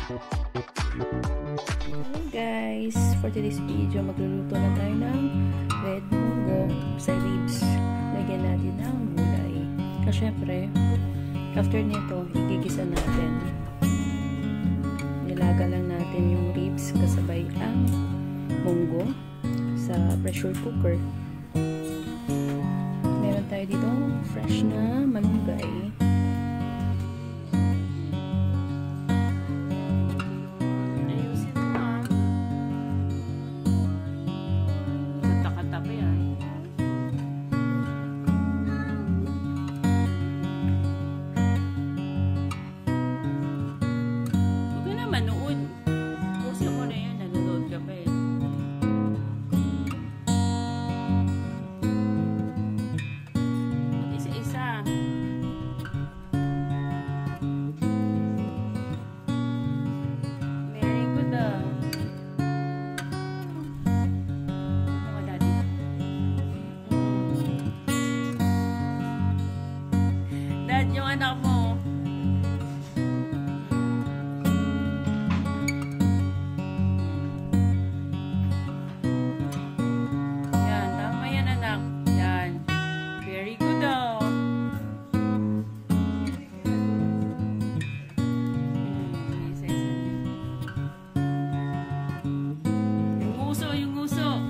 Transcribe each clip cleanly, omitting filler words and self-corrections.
Hey guys, for today's video magluluto na tayo ng red munggo sa ribs. Lagyan natin ng gulay. Kasi syempre, after nito, igigisa natin. Nilaga lang natin yung ribs kasabay ang munggo sa pressure cooker. Meron tayo dito fresh na malunggay. Yung anak mo. Yan, tama yan anak. Yan. Very good daw. Yung uso, yung uso.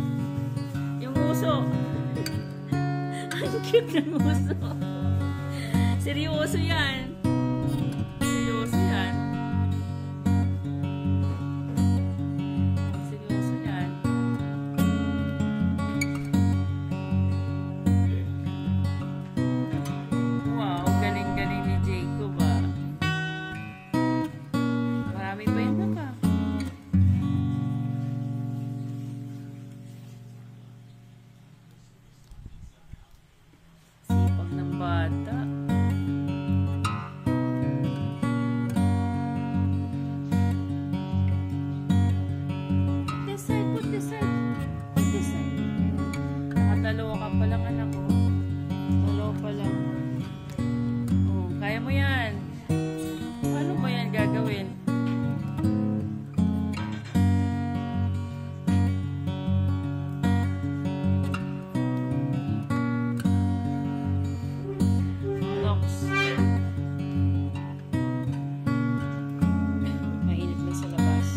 Yung uso. Ang cute ng uso. Seryoso yan. Seryoso yan. Seryoso yan. Wow, galing-galing ni Jacob ah. Marami pa yan na pa. Sipag ng bata. Dalawa ka pa lang anak ko. Dalawa pa lang. Oh, kaya mo yan. Paano mo yan gagawin? Locks. Mainit na sa labas.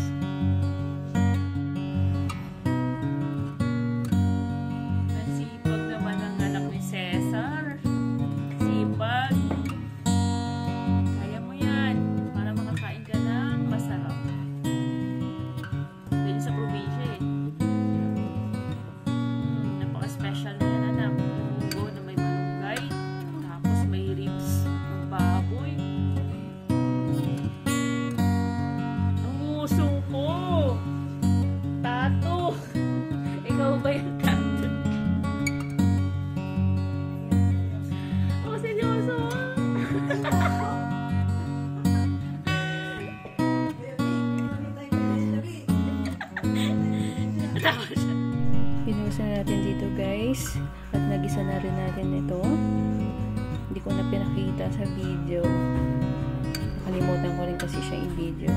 Pinusa na natin dito guys at nagisa na rin natin ito. Hindi ko na pinakita sa video, nakalimutan ko rin kasi siya yung video.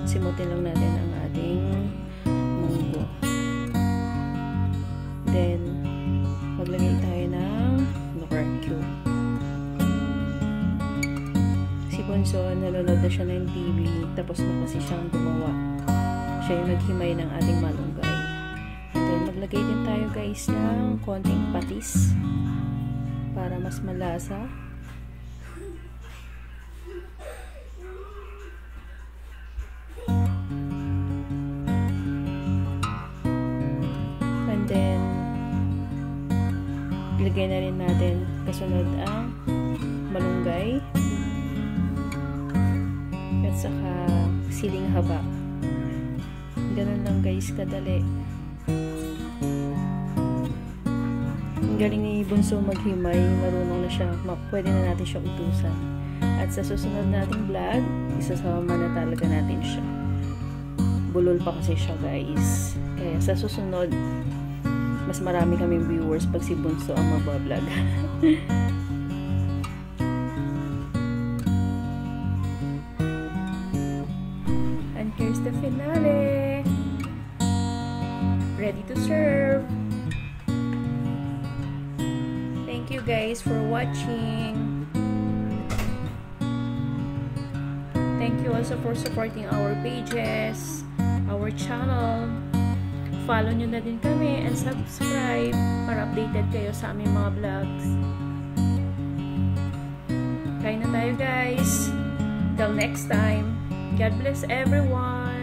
Simutin lang natin ang ating munggo, then maglagay tayo ng Knorr cube. Si Bunso nanonood na siya ng TV, tapos na kasi siyang gumawa. Siya yung naghimay ng ating malunggay. And then, maglagay din tayo guys ng konting patis para mas malasa. And then, ilagay na rin natin kasunod ang malunggay at saka siling haba. Ganun lang guys kadali. Ang galing ni Bunso maghimay, marunong na siya, pwede na natin siya utusan. At sa susunod nating vlog, isasama na talaga natin siya. Bulol pa kasi siya guys. Kaya sa susunod, mas marami kaming viewers pag si Bunso ang magbablog. ready to serve. Thank you guys for watching. Thank you also for supporting our pages, our channel. Follow nyo na din kami and subscribe para updated kayo sa aming mga vlogs. Kain na tayo guys. Till next time. God bless everyone.